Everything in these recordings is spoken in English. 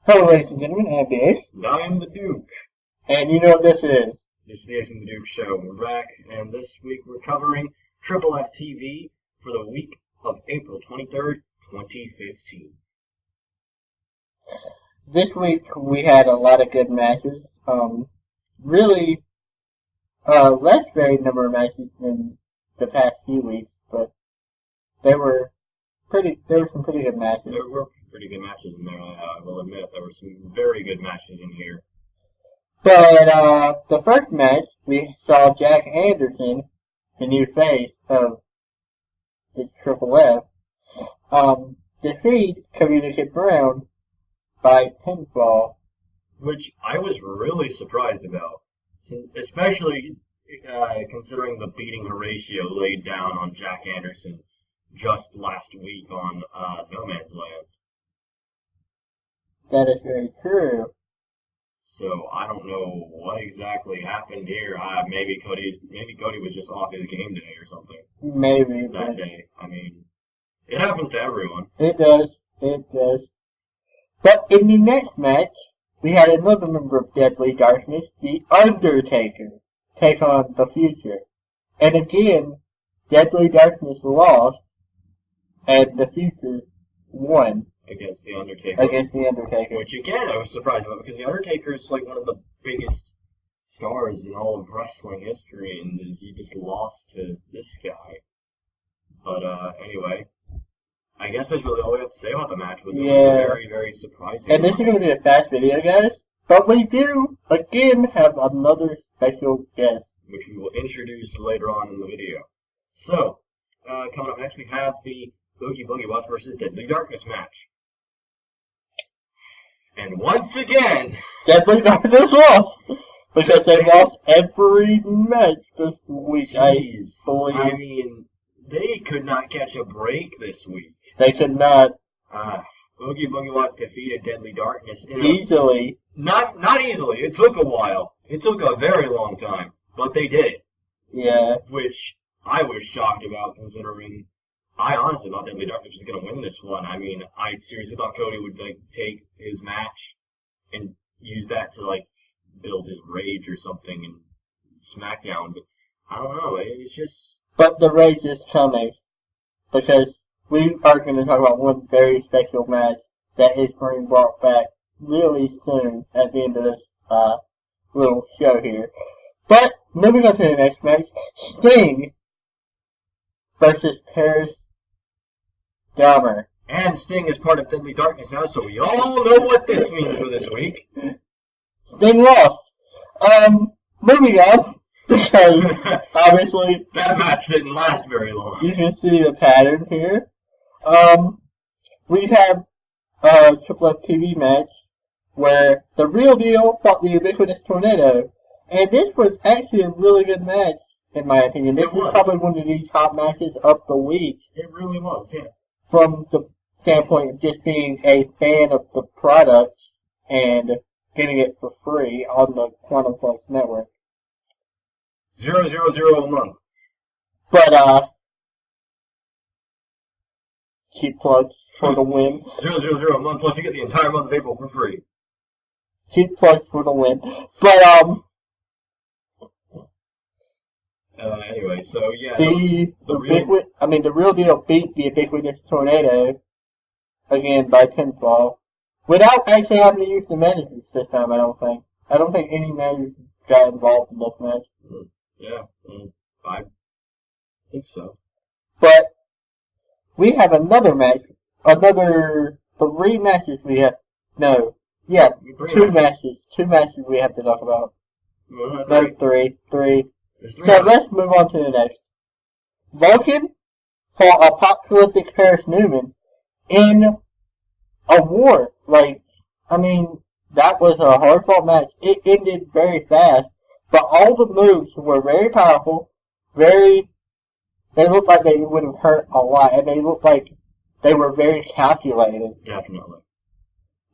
Hello, ladies and gentlemen, I'm Ace, And I am the Duke. and you know what this is. This is the Ace and the Duke show. We're back, and this week we're covering Triple F TV for the week of April 23rd, 2015. This week we had a lot of good matches. Really, less varied number of matches than the past few weeks, but there were some pretty good matches. There were pretty good matches in there, I will admit. There were some very good matches in here. But, the first match, we saw Jack Anderson, the new face of the Triple F, defeat Communicate Brown by pinfall. Which I was really surprised about, especially considering the beating Horatio laid down on Jack Anderson just last week on No Man's Land. That is very true. So I don't know what exactly happened here. Maybe Cody was just off his game today or something. Maybe. That day. I mean, it happens to everyone. It does. It does. But in the next match, we had another member of Deadly Darkness, The Undertaker, take on The Future. And again, Deadly Darkness lost, and The Future won. Against The Undertaker. Which, again, I was surprised about, because The Undertaker is like one of the biggest stars in all of wrestling history, and he just lost to this guy. But, anyway, I guess that's really all we have to say about the match. It was a very, very surprising And this is going to be a fast video, guys. But we do, again, have another special guest, which we will introduce later on in the video. So, coming up next, we have the Oogie Boogie Watts versus Deadly Darkness match. And once again, Deadly Darkness lost, because they lost every match this week, I believe. I mean, they could not catch a break this week. They could not. Oogie Boogie Watts defeated Deadly Darkness Easily. Not easily. It took a while. It took a very long time, but they did it. Yeah. Which I was shocked about, considering I honestly thought Deadly Darkness was going to win this one. I mean, I seriously thought Cody would take his match and use that to build his rage or something in SmackDown, but I don't know. It's just. But the rage is coming, because we are going to talk about one very special match that is being brought back really soon at the end of this little show here. But moving on to the next match, Sting versus Paris Dahmer. And Sting is part of Deadly Darkness now, so we all know what this means for this week. Sting lost. Moving on, because obviously that match didn't last very long. You can see the pattern here. We have a Triple F TV match where the Real Deal fought the Ubiquitous Tornado, and this was actually a really good match, in my opinion. This was probably one of the top matches of the week. It really was, yeah. From the standpoint of just being a fan of the product and getting it for free on the Quantum Flux network. 000 a month. But, cheap plugs for the win. 000 a month, plus you get the entire month of April for free. Cheap plugs for the win. But, anyway, so yeah. The Real Deal beat the Ubiquitous Tornado again by pinfall without actually having to use the managers this time. I don't think any managers got involved in this match. Yeah, I think so. But we have another match, three matches we have. No, yeah, two matches we have to talk about. No, three. So let's move on to the next. Vulcan fought Apocalyptic Paris Newman in a war. That was a hard fought match. It ended very fast, but all the moves were very powerful, they looked like they would have hurt a lot, and they looked like they were very calculated. Definitely.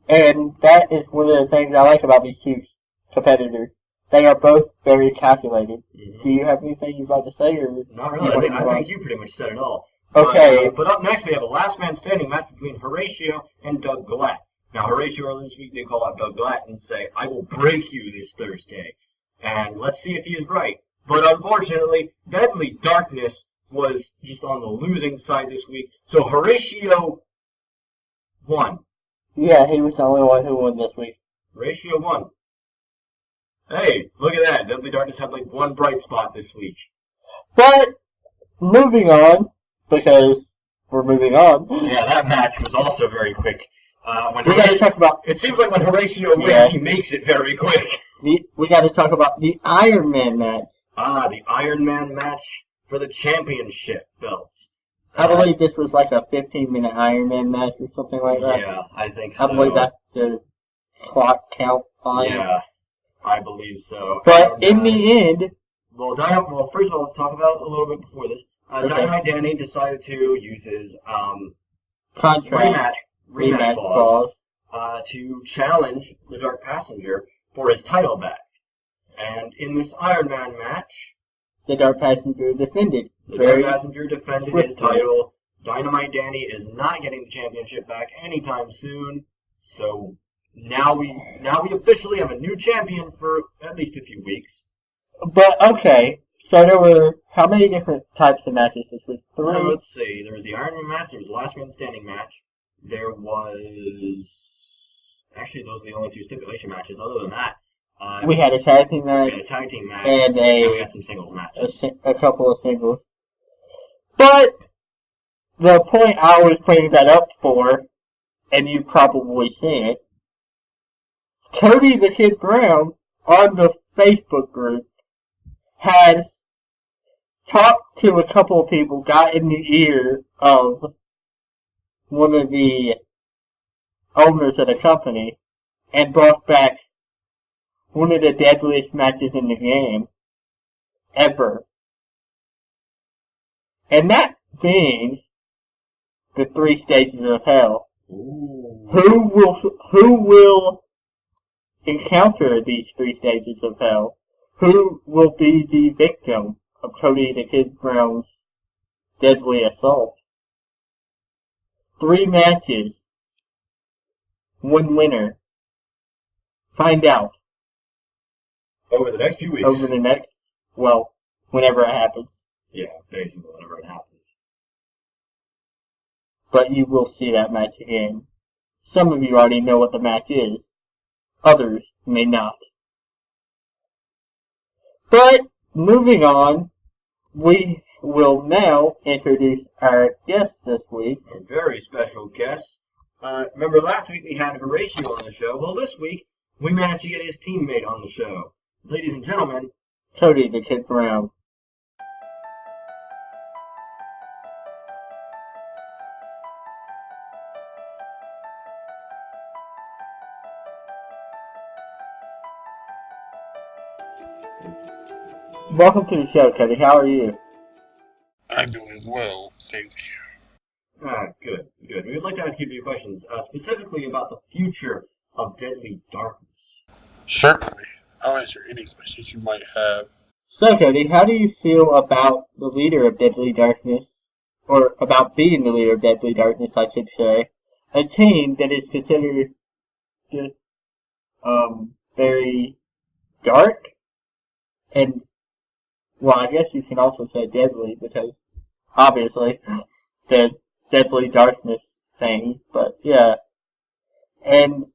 And that is one of the things I like about these two competitors. They are both very calculated. Mm-hmm. Do you have anything you'd like to say? Or not really. I think you pretty much said it all. Okay. But up next we have a last man standing match between Horatio and Doug Glatt. Now, Horatio earlier this week did call out Doug Glatt and say, "I will break you this Thursday." And let's see if he is right. But unfortunately, Deadly Darkness was just on the losing side this week. So Horatio won. Yeah, he was the only one who won this week. Horatio won. Hey, look at that. Deadly Darkness had like one bright spot this week. But, moving on, because we're moving on. Yeah, that match was also very quick. We gotta talk about... It seems like when Horatio wins, he makes it very quick. We gotta talk about the Iron Man match. Ah, the Iron Man match for the championship belt. I believe this was like a 15-minute Iron Man match or something like that. Yeah, I think so. I believe that's the clock count on it. Yeah, I believe so. But in the end... Well, first of all, let's talk about a little bit before this. Dynamite Danny decided to use his contract rematch clause to challenge the Dark Passenger for his title back. And in this Iron Man match, the Dark Passenger defended. The Dark Passenger defended his title. Dynamite Danny is not getting the championship back anytime soon. So now we officially have a new champion for at least a few weeks. But okay, so there were how many different types of matches this week? 3? Let's see. There was the Iron Man match. There was the Last Man Standing match. There was actually those are the only 2 stipulation matches. Other than that, we had a tag team match. We had a tag team match, and we had some singles matches. A couple of singles. But the point I was putting that up for, and you've probably seen it, Cody the Kid Brown on the Facebook group has talked to a couple of people, got in the ear of one of the owners of the company, and brought back one of the deadliest matches in the game ever. And that being the 3 stages of hell. Ooh. Who will encounter these 3 stages of hell? Who will be the victim of Cody the Kid Brown's deadly assault? 3 matches. 1 winner. Find out. Over the next few weeks. Whenever it happens. Yeah, basically whenever it happens. But you will see that match again. Some of you already know what the match is. Others may not. But, moving on, we will now introduce our guest this week. A very special guest. Remember last week we had Horatio on the show. Well, this week we managed to get his teammate on the show. Ladies and gentlemen, Cody the Kid Brown. Welcome to the show, Cody. How are you? I'm doing well, thank you. Good. We would like to ask you a few questions, specifically about the future of Deadly Darkness. Certainly. I'll answer any questions you might have. So, Cody, how do you feel about the leader of Deadly Darkness, or about being the leader of Deadly Darkness, I should say, a team that is considered very dark, and, well, I guess you can also say deadly, because, obviously, the Deadly Darkness thing, but, yeah. And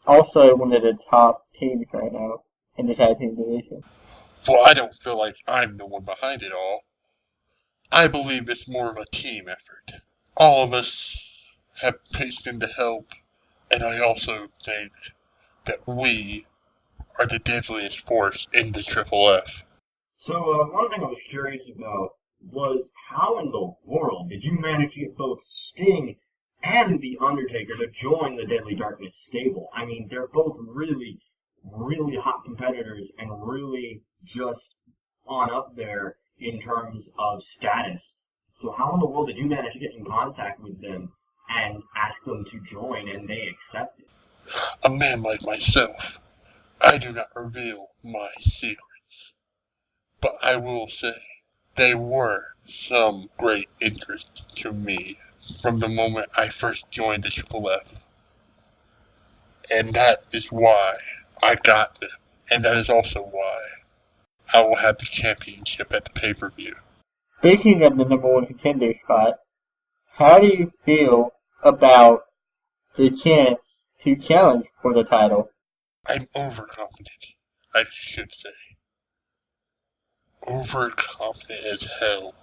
also one of the top teams right now in the tag team division. Well, I don't feel like I'm the one behind it all. I believe it's more of a team effort. All of us have pitched in to help, and I also think that we are the deadliest force in the Triple F. So, one thing I was curious about was how in the world did you manage to get both Sting and The Undertaker to join the Deadly Darkness stable? I mean, they're both really, really hot competitors and really just on up there in terms of status. So how in the world did you manage to get in contact with them and ask them to join and they accepted? A man like myself, I do not reveal my secrets. But I will say, they were some great interest to me from the moment I first joined the Triple F. And that is why I got them. And that is also why I will have the championship at the pay-per-view. Speaking of the number one contender spot, how do you feel about the chance to challenge for the title? I'm overconfident, I should say. Overconfident as hell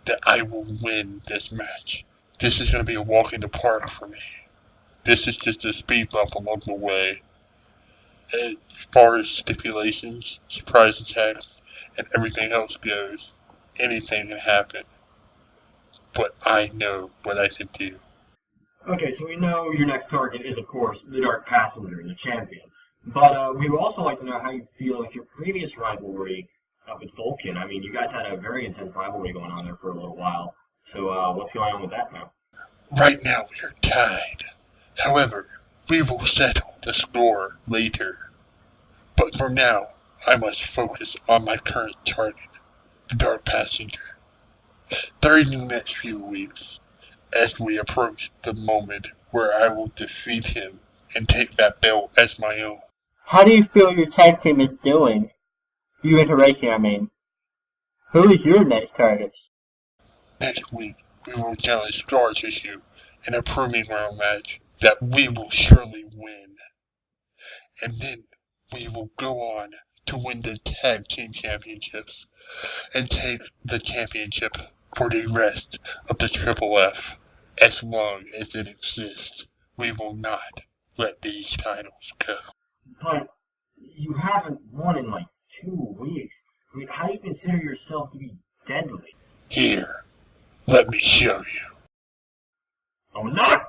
that I will win this match. This is going to be a walk in the park for me. This is just a speed bump along the way. As far as stipulations, surprise attacks, and everything else goes, anything can happen. But I know what I can do. Okay, so we know your next target is, of course, the Dark Passenger, the champion. But we would also like to know how you feel like your previous rivalry with Vulcan. I mean, you guys had a very intense rivalry going on there for a little while. So what's going on with that now? Right now we are tied. However, we will settle the score later. But for now, I must focus on my current target, the Dark Passenger. During the next few weeks, as we approach the moment where I will defeat him and take that belt as my own. How do you feel your tag team is doing? You and Horatio, I mean. Who is your next target? Next week, we will challenge Star Tissue in a proving ground match that we will surely win. And then we will go on to win the tag team championships and take the championship for the rest of the Triple F. As long as it exists, we will not let these titles go. But you haven't won in like 2 weeks. I mean, how do you consider yourself to be deadly? Here, let me show you. Oh, no!